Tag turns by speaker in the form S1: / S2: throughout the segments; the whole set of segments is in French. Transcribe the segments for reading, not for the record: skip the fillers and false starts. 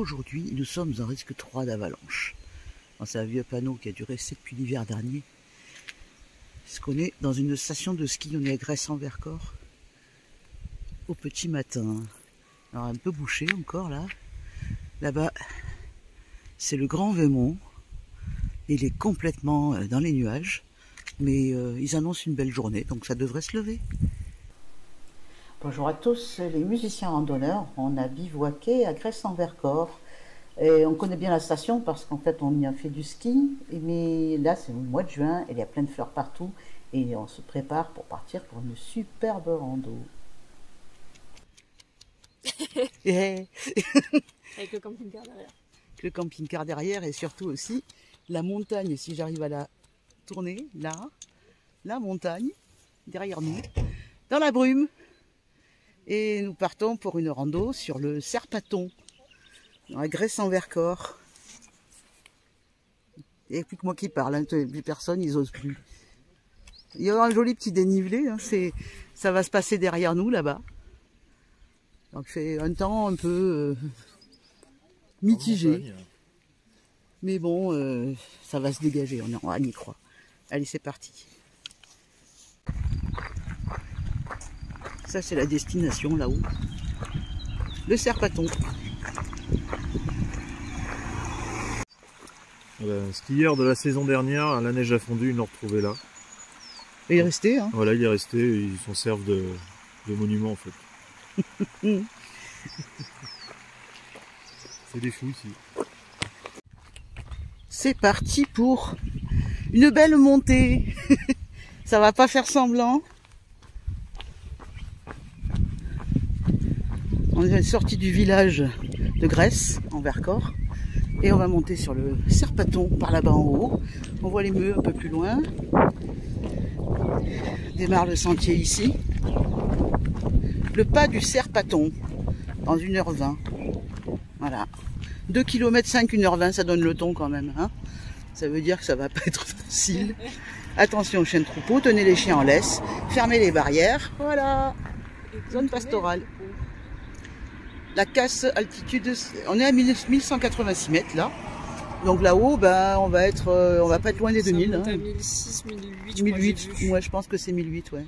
S1: aujourd'hui, nous sommes en risque 3 d'avalanche. C'est un vieux panneau qui a dû rester depuis l'hiver dernier. Parce qu'on est dans une station de ski, on est à Gresse-en-Vercors. Au petit matin. Alors un peu bouché encore là. Là-bas, c'est le Grand Vémont. Il est complètement dans les nuages. Mais ils annoncent une belle journée, donc ça devrait se lever. Bonjour à tous les musiciens randonneurs. On a bivouaqué à Gresse-en-Vercors. Et on connaît bien la station parce qu'en fait on y a fait du ski. Mais là c'est le mois de juin et il y a plein de fleurs partout. Et on se prépare pour partir pour une superbe rando.
S2: Avec le camping-car derrière.
S1: Le camping-car derrière et surtout aussi la montagne, si j'arrive à la tourner, là, la montagne, derrière nous, dans la brume. Et nous partons pour une rando sur le Serpathon, dans la Gresse-en-Vercors. Il n'y a plus que moi qui parle, hein, plus personne, ils osent plus. Il y aura un joli petit dénivelé, hein, ça va se passer derrière nous là-bas. Donc c'est un temps un peu mitigé. Mais bon, ça va se dégager, on y croit. Allez, c'est parti. Ça, c'est la destination, là-haut. Le Serpathon.
S3: Voilà, skieur de la saison dernière, la neige a fondu, ils l'ont retrouvé là.
S1: Et il est resté, hein.
S3: Voilà, il est resté, ils s'en servent de monument, en fait. C'est des fous, ici.
S1: C'est parti pour une belle montée. Ça va pas faire semblant. On est sorti du village de Gresse, en Vercors, et on va monter sur le Serpathon par là-bas en haut. On voit les meux un peu plus loin. On démarre le sentier ici. Le pas du Serpathon, dans 1h20. Voilà. 2 km 5, 1h20, ça donne le ton quand même. Hein, ça veut dire que ça va pas être facile. Attention, chien de troupeau, tenez les chiens en laisse, fermez les barrières. Voilà. Zone pastorale. La casse altitude, on est à 1186 mètres là. Donc là-haut, ben, on va pas être loin des 2000. Hein.
S2: À 1006, 1008.
S1: 1008, ouais, je pense que c'est 1008, ouais.
S2: De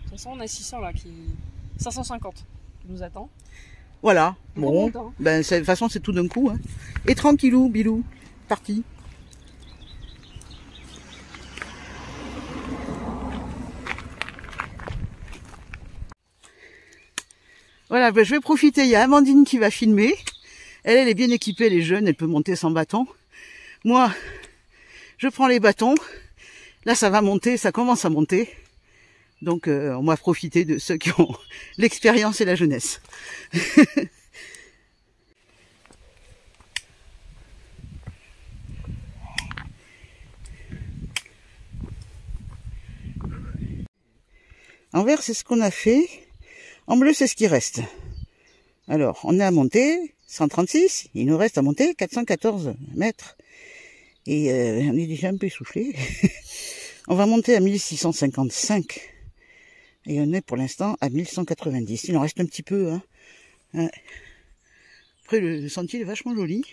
S2: toute façon, on a 600 là, 550 qui nous attend.
S1: Voilà, bon,
S2: Monte, hein.
S1: Ben, de toute façon c'est tout d'un coup. Hein. Et tranquillou, bilou, parti. Voilà, ben, je vais profiter, il y a Amandine qui va filmer. Elle est bien équipée, elle est jeune, elle peut monter sans bâton. Moi, je prends les bâtons. Là, ça va monter, ça commence à monter. Donc, on va profiter de ceux qui ont l'expérience et la jeunesse. En vert, c'est ce qu'on a fait. En bleu, c'est ce qui reste. Alors, on est à monter 136. Il nous reste à monter 414 mètres. Et on est déjà un peu essoufflé. On va monter à 1655. Et on est pour l'instant à 1190. Il en reste un petit peu. Hein. Après, le sentier est vachement joli.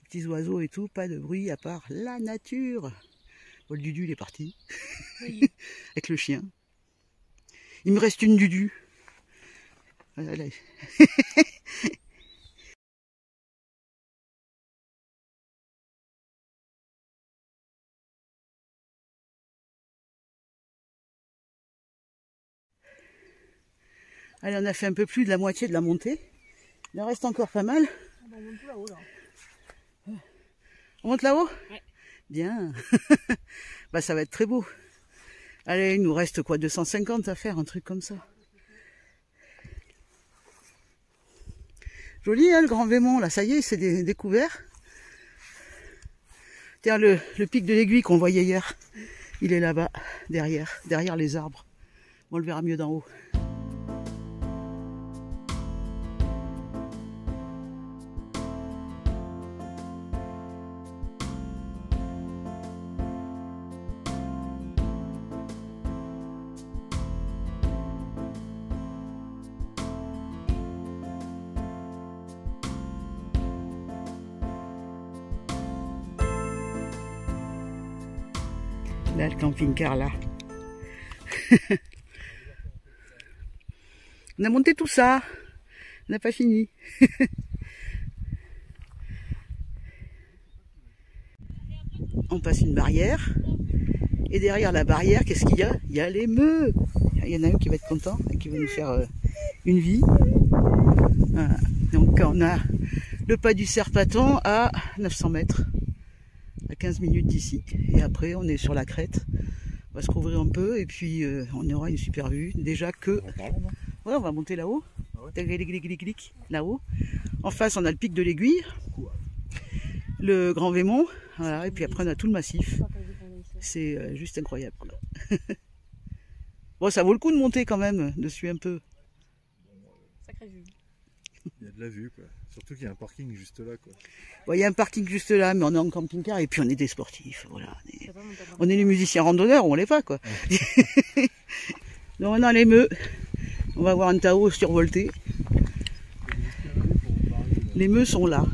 S1: Petits oiseaux et tout, pas de bruit à part la nature. Bon, le Dudu, il est parti. Oui. Avec le chien. Il me reste une Dudu. Voilà. Allez, on a fait un peu plus de la moitié de la montée. Il en reste encore pas mal.
S2: On monte tout là-haut là.
S1: On monte là-haut?
S2: Ouais.
S1: Bien. Bah ça va être très beau. Allez, il nous reste quoi, 250 à faire, un truc comme ça. Joli, hein, le Grand Vémont, là, ça y est, c'est découvert. Tiens, le pic de l'Aiguille qu'on voyait hier, il est là-bas, derrière les arbres. On le verra mieux d'en haut. Voilà le camping-car là. On a monté tout ça. On n'a pas fini. On passe une barrière. Et derrière la barrière, qu'est-ce qu'il y a? Il y a les meux. Il y en a un qui va être content et qui va nous faire une vie. Voilà. Donc on a le pas du Serpaton à 900 mètres. À 15 minutes d'ici. Et après on est sur la crête. On va se couvrir un peu et puis on aura une super vue. Déjà que... Ouais, on va monter là-haut. Là-haut. En face on a le pic de l'Aiguille. Le Grand Vémont. Voilà. Et puis après on a tout le massif. C'est juste incroyable, quoi. Bon, ça vaut le coup de monter quand même dessus un peu.
S2: Sacrée vue.
S3: Il y a de la vue, quoi. Surtout qu'il y a un parking juste là, quoi.
S1: Bon, il y a un parking juste là, mais on est en camping-car et puis on est des sportifs. Voilà, on est les musiciens randonneurs, on l'est pas, quoi. Donc on a les meux. On va voir un Tao survolté. Les meux sont là.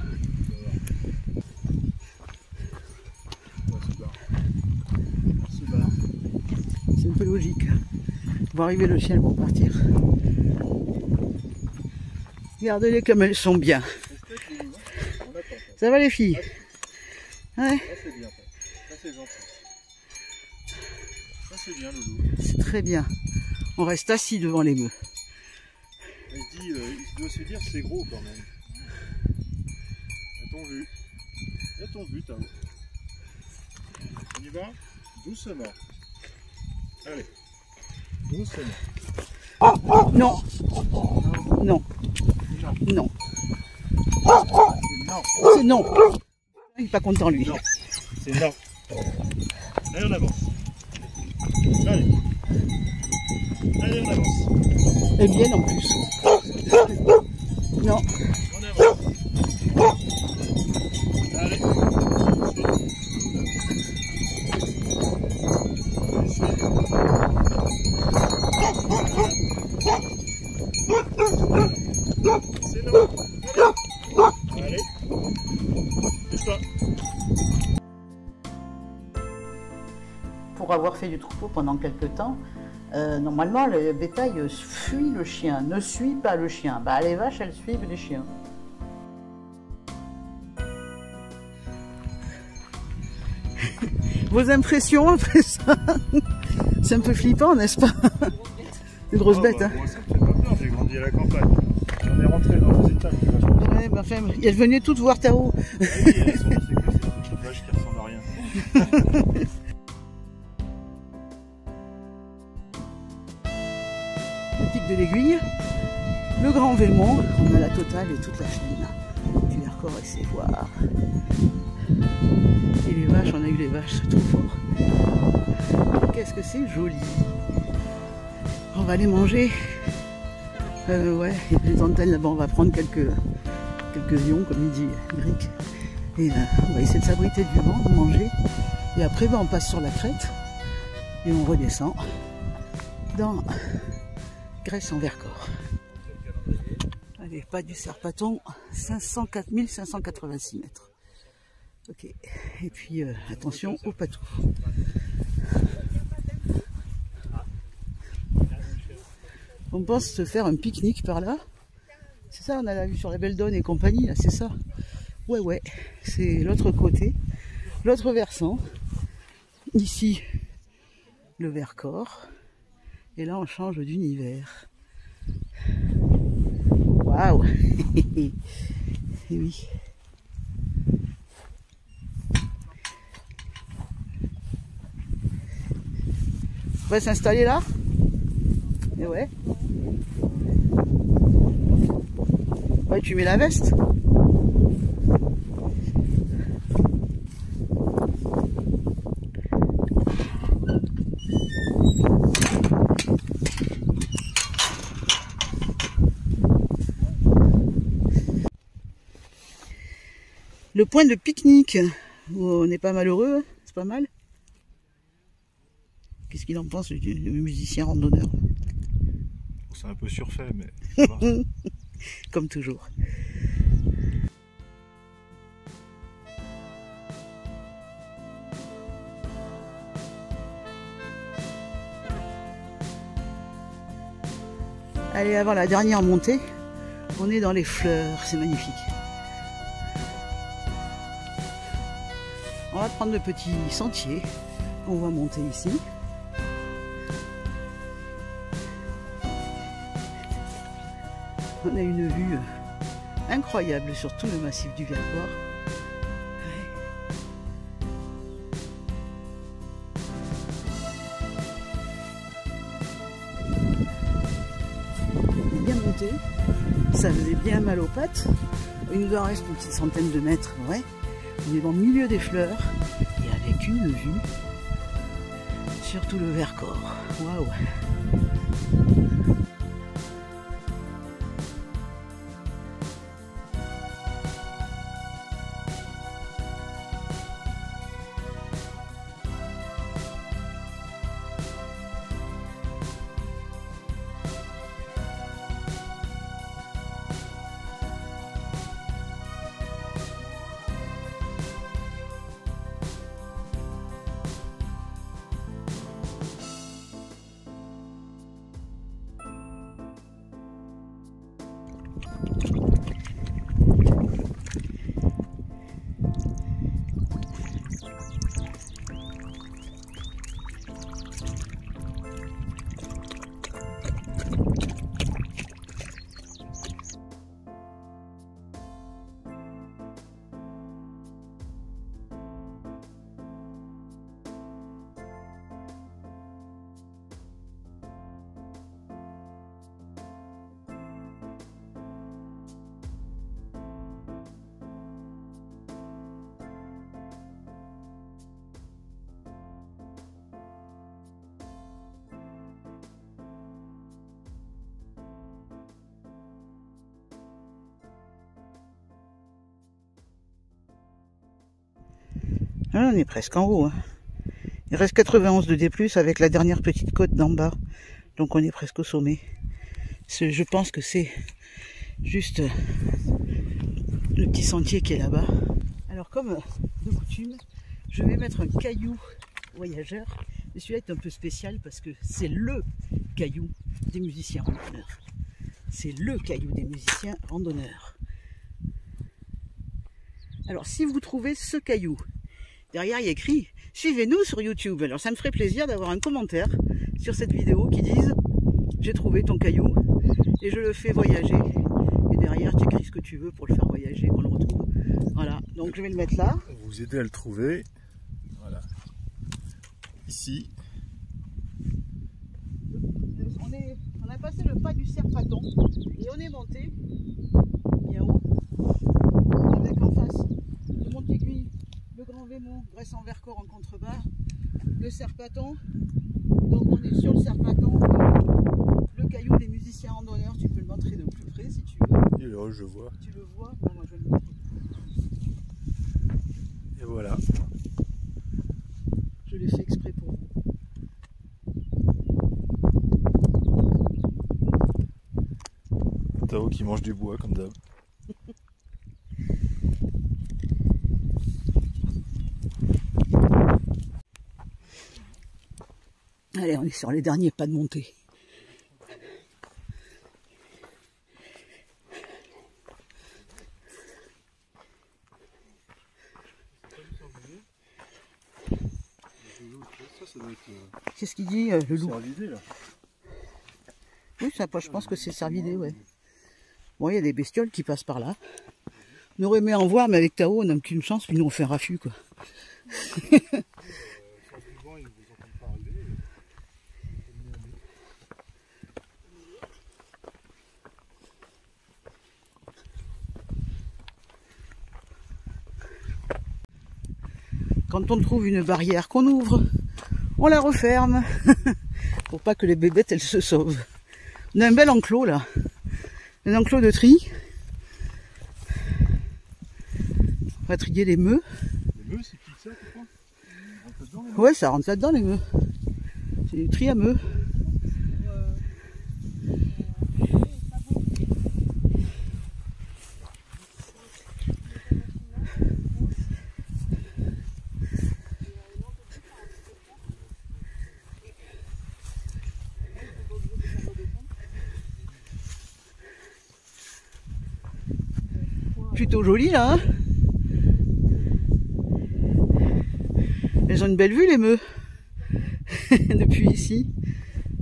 S1: C'est un peu logique. On va arriver, le chien vont partir. Regardez-les comme elles sont bien. Ça va les filles? Ouais.
S3: Ça c'est bien, ça c'est gentil. Ça c'est bien, Loulou.
S1: C'est très bien. On reste assis devant les meux.
S3: Il doit se dire c'est gros quand même. A-t-on vu? A-t-on vu, Tao? On y va? Doucement. Allez. Doucement.
S1: Non. Non. Non. C'est non. Il n'est pas content lui.
S3: Non. C'est non. Allez, on avance. Allez. Allez, on avance.
S1: Elles viennent en plus. Non.
S3: On avance. Allez. C'est non. Allez. Bouge-toi.
S1: Pour avoir fait du troupeau pendant quelques temps, normalement le bétail fuit le chien, ne suit pas le chien. Bah, les vaches, elles suivent les chiens. Vos impressions après ça? C'est un peu flippant, n'est-ce pas? Des grosses bêtes, hein.
S3: Moi, ça me fait pas peur, j'ai grandi à la campagne. On est rentré dans les étables.
S1: Ouais, bah, enfin, elles venaient toutes voir Tao.
S3: Oui, elles sont, c'est quoi ces petites vaches qui ressemblent à rien?
S1: Le pic de l'Aiguille, le Grand Vémont, on a la totale et toute la chaîne. Du Vercors et ses voirs. Et les vaches, on a eu les vaches, c'est trop fort. Qu'est-ce que c'est joli. On va aller manger. Ouais, il y a des antennes là-bas, on va prendre quelques ions, comme il dit Brick. Et on va essayer de s'abriter du vent, de manger. Et après, on passe sur la crête et on redescend dans Grèce en Vercors. Allez, pas du Serpaton, 504 586 mètres. Ok, et puis attention au patou. On pense se faire un pique-nique par là. C'est ça, on a la vue sur la Beldonne et compagnie, là, c'est ça. Ouais, c'est l'autre côté, l'autre versant. Ici, le Vercors. Et là, on change d'univers. Waouh. Et oui. On va s'installer là. Et ouais. Ouais, tu mets la veste. Le point de pique-nique. On n'est pas malheureux, c'est pas mal. Qu'est-ce qu'il en pense, le musicien randonneur?
S3: C'est un peu surfait, mais ça va.
S1: Comme toujours. Allez, avant la dernière montée, on est dans les fleurs, c'est magnifique. On va prendre le petit sentier qu'on va monter ici. On a une vue incroyable sur tout le massif du Vercors. Bien monté, ça faisait bien mal aux pattes. Il nous en reste une petite centaine de mètres, ouais. On est dans le milieu des fleurs et avec une vue sur tout le Vercors. Waouh! Ah, on est presque en haut. Hein. Il reste 91 de D+, avec la dernière petite côte d'en bas. Donc on est presque au sommet. Je pense que c'est juste le petit sentier qui est là-bas. Alors comme de coutume, je vais mettre un caillou voyageur. Mais celui-là est un peu spécial parce que c'est le caillou des musiciens randonneurs. C'est le caillou des musiciens randonneurs. Alors si vous trouvez ce caillou, derrière il y a écrit « Suivez-nous sur YouTube ». Alors ça me ferait plaisir d'avoir un commentaire sur cette vidéo qui dise « J'ai trouvé ton caillou et je le fais voyager ». Et derrière tu écris ce que tu veux pour le faire voyager, qu'on le retrouve. Voilà, donc je vais le mettre là.
S3: On va vous aider à le trouver. Voilà. Ici.
S1: On a passé le pas du Serpaton et on est monté bien haut avec en face le Mont-Aiguille, le Grand Vémont, Gresse-en-Vercors en contrebas, le Serpaton. Donc on est sur le Serpaton, le caillou des musiciens randonneurs. Tu peux le montrer de plus près si tu veux.
S3: Et là, je vois.
S1: Tu le vois? Bon, moi je vais le montrer.
S3: Et voilà.
S1: Je l'ai fait exprès pour vous.
S3: Tao qui mange du bois comme d'hab.
S1: Allez, on est sur les derniers pas de montée. Qu'est-ce qu'il dit, le loup?
S3: Cervidé, là.
S1: Oui, ça, je pense que c'est cervidé, ouais. Bon, il y a des bestioles qui passent par là. On aurait aimé en voir, mais avec Tao, on n'a qu'une chance, puis nous on fait un raffut, quoi. Quand on trouve une barrière qu'on ouvre, on la referme pour pas que les bébêtes elles se sauvent. On a un bel enclos là, un enclos de tri. On va trier les meux.
S3: Les meux, c'est qui ça, tu crois?
S1: Ouais, ça rentre là-dedans les meux. C'est du tri à meux. Plutôt joli là, hein. Elles ont une belle vue les meux. Depuis ici.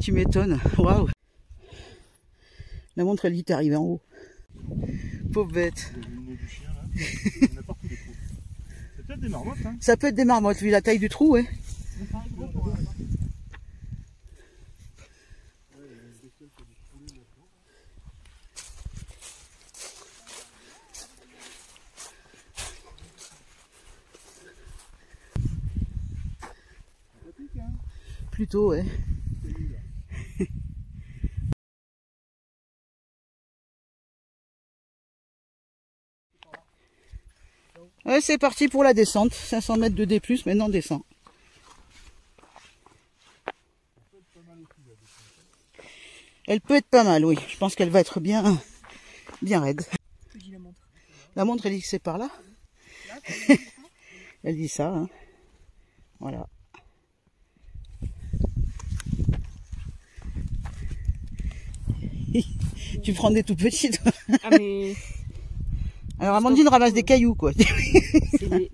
S1: Tu m'étonnes. Waouh. La montre elle dit t'es arrivé en haut. Pauvre bête.
S3: C'est peut-être des marmottes, hein.
S1: Ça peut être des marmottes vu la taille du trou, ouais. Plutôt, ouais. Ouais, c'est parti pour la descente. 500 mètres de D+, maintenant on descend. Elle peut être pas mal, oui. Je pense qu'elle va être bien raide. La montre, elle dit que c'est par là. Elle dit ça, hein. Voilà. Tu prends des tout petites.
S2: Ah mais...
S1: Alors Amandine ramasse des cailloux, quoi.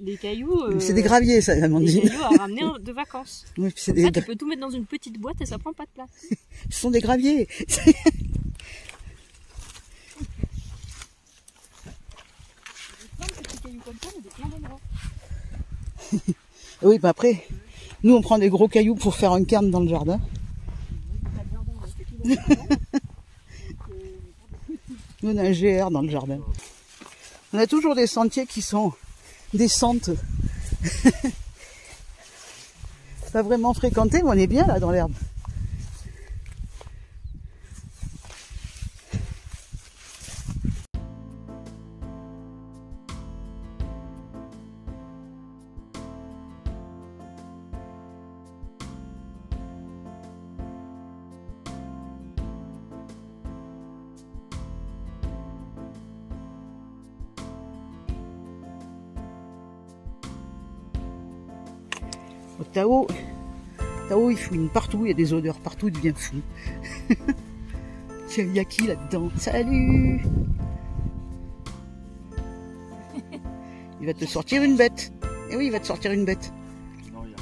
S2: Les cailloux...
S1: C'est des graviers, ça, Amandine.
S2: Des cailloux à ramener de vacances.
S1: Oui,
S2: Ça, tu peux tout mettre dans une petite boîte et ça prend pas de place.
S1: Ce sont des graviers. Oui, bah après, nous on prend des gros cailloux pour faire un cairn dans le jardin. Nous on a un GR dans le jardin. On a toujours des sentiers qui sont des sentes. Pas vraiment fréquentés, mais on est bien là dans l'herbe. Au Tao, il fouine partout, il y a des odeurs partout, il devient fou. Il y a qui là-dedans? Salut! Il va te sortir une bête. Eh oui, il va te sortir une bête.
S3: Non, il y a...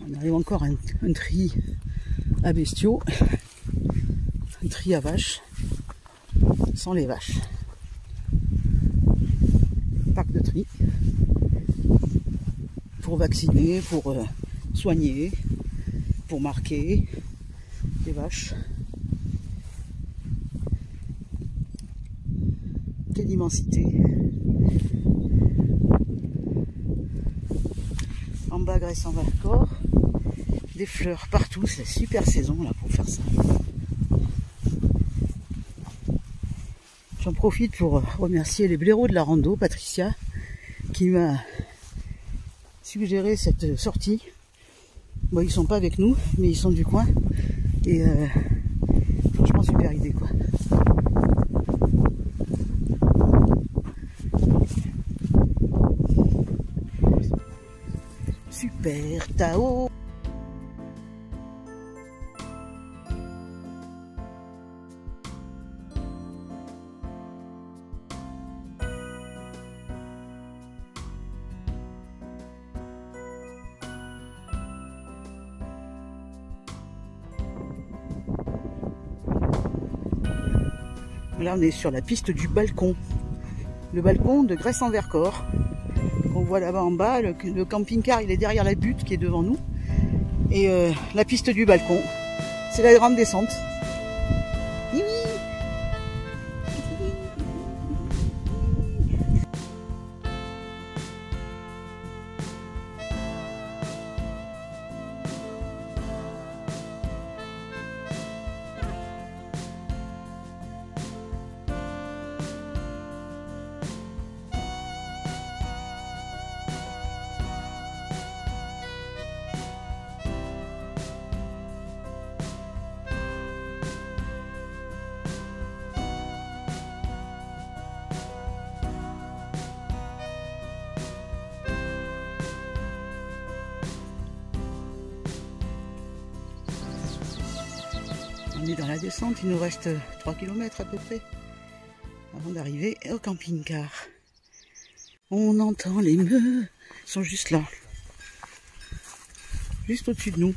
S1: On arrive encore à un tri à bestiaux, un tri à vaches, sans les vaches. Parc de tri, pour vacciner, pour soigner, pour marquer les vaches. Quelle immensité! En bas, Grèce-en-Vercors. Des fleurs partout, c'est la super saison là pour faire ça. J'en profite pour remercier les blaireaux de la rando, Patricia, qui m'a suggéré cette sortie. Bon, ils sont pas avec nous, mais ils sont du coin. Et franchement, super idée quoi. Super Tao! Là, on est sur la piste du balcon. Le balcon de Grèce-en-Vercors. On voit là-bas en bas. Le camping-car, il est derrière la butte qui est devant nous. Et la piste du balcon, c'est la grande descente. Oui, oui. On est dans la descente, il nous reste 3 km à peu près avant d'arriver au camping-car. On entend les meules, ils sont juste là, juste au-dessus de nous.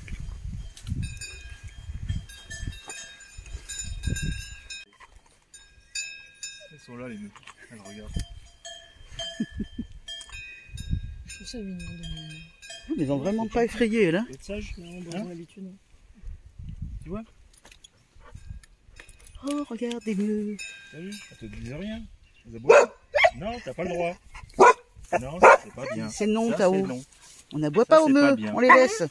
S3: Ils sont là les meufs, elles regardent.
S2: Je trouve ça mignon de
S1: Ils ont vraiment pas effrayé là.
S3: Vous êtes sage?
S2: Non,
S3: Hein?
S2: d'habitude.
S3: Tu vois?
S1: Oh, regarde des meules.
S3: T'as vu? Elle te disent rien. Vous aboie? Non, t'as pas le droit. Non, c'est pas bien.
S1: C'est non,
S3: Ça,
S1: Tao.
S3: c'est non.
S1: On n'aboie
S3: Ça,
S1: pas aux
S3: c'est pas
S1: meules,
S3: bien.
S1: on les laisse.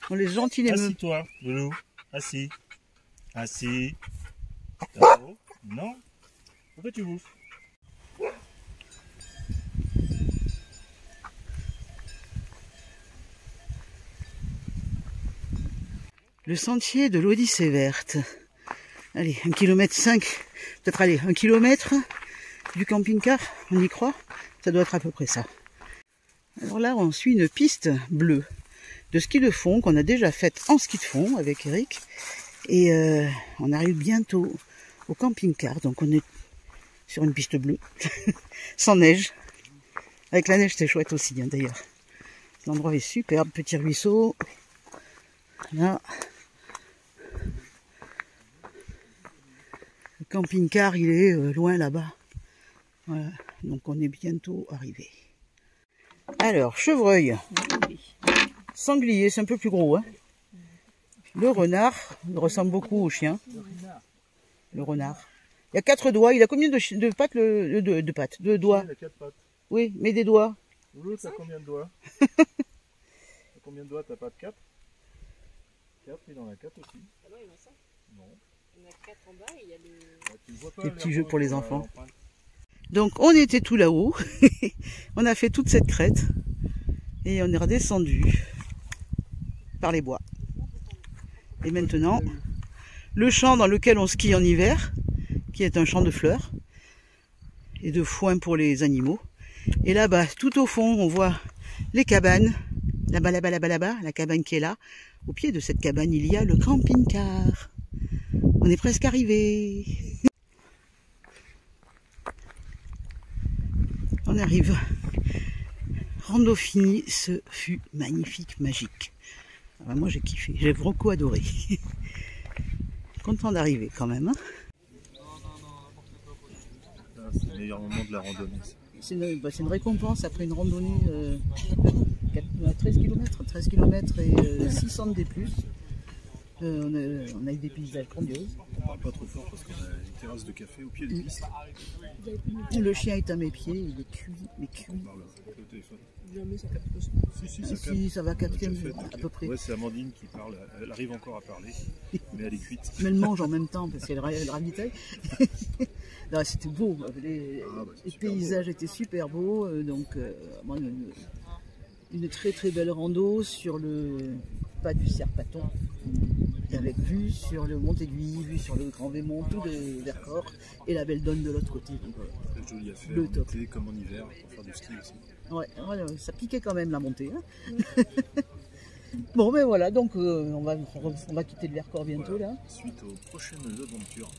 S1: On les gentils les meules.
S3: Assis-toi, Loulou. Assis. Assis. Tao. Non. Pourquoi tu bouffes?
S1: Le sentier de l'Odyssée verte. Allez, 1,5 km, peut-être allez, 1 km du camping-car, on y croit. Ça doit être à peu près ça. Alors là, on suit une piste bleue de ski de fond qu'on a déjà faite en ski de fond avec Eric. Et on arrive bientôt au camping-car. Donc on est sur une piste bleue, sans neige. Avec la neige, c'est chouette aussi, hein, d'ailleurs. L'endroit est superbe, petit ruisseau. Là, le camping-car, il est loin là-bas. Voilà, donc on est bientôt arrivé. Alors, chevreuil, sanglier, c'est un peu plus gros, hein. Le renard, il ressemble beaucoup au chien. Le renard. Il y a 4 doigts. Il a combien de pattes, de pattes, de doigts?
S3: Il a 4 pattes.
S1: Oui, mais des doigts.
S3: Loulou, t'as combien de doigts? T'as combien de doigts? T'as pas de 4? 4, il en a 4 aussi.
S2: Ah non, il y en a 5.
S3: Non.
S2: Il y en a 4 en bas et il y a le...
S3: Tu le vois pas,
S1: Des petits jeux pour les enfants.
S3: l'empreinte.
S1: Donc on était tout là-haut. On a fait toute cette crête. Et on est redescendu par les bois. Et maintenant, le champ dans lequel on skie en hiver, qui est un champ de fleurs et de foin pour les animaux. Et là-bas, tout au fond, on voit les cabanes. Là-bas, là-bas, là-bas, là-bas, la cabane qui est là. Au pied de cette cabane, il y a le camping-car. On est presque arrivé. On arrive. Rando fini, ce fut magnifique, magique. Alors moi j'ai kiffé, j'ai beaucoup adoré. Content d'arriver quand même. Hein.
S3: Ah, c'est le meilleur moment de la randonnée.
S1: C'est une récompense après une randonnée 13 km et 600 des plus. On a eu des paysages grandioses.
S3: On parle pas trop fort parce qu'on a une terrasse de café au pied des pistes.
S1: Le chien est à mes pieds, il est cuit, mais cuit.
S3: On parle au téléphone.
S2: Jamais ça capte pas ça.
S3: Si, ça capte.
S1: Si, ça va capter
S3: Déjà fait,
S1: à peu près.
S3: Ouais, c'est Amandine qui parle. Elle arrive encore à parler, mais elle est cuite.
S1: Mais elle mange en même temps parce qu'elle ravitaille. Non, c'était beau, les paysages étaient super beaux, donc une très très belle rando sur le pas du Serpaton, avec vue sur le Mont Aiguille, vue sur le Grand Vémont, tout de Vercors et la Belle Donne de l'autre côté. Donc,
S3: Très joli à faire
S1: le
S3: en
S1: top.
S3: été comme en hiver pour faire du ski aussi.
S1: ouais, ça piquait quand même la montée. Hein. Bon, mais voilà, donc on va quitter le Vercors bientôt
S3: Voilà.
S1: là.
S3: Suite aux prochaines aventures.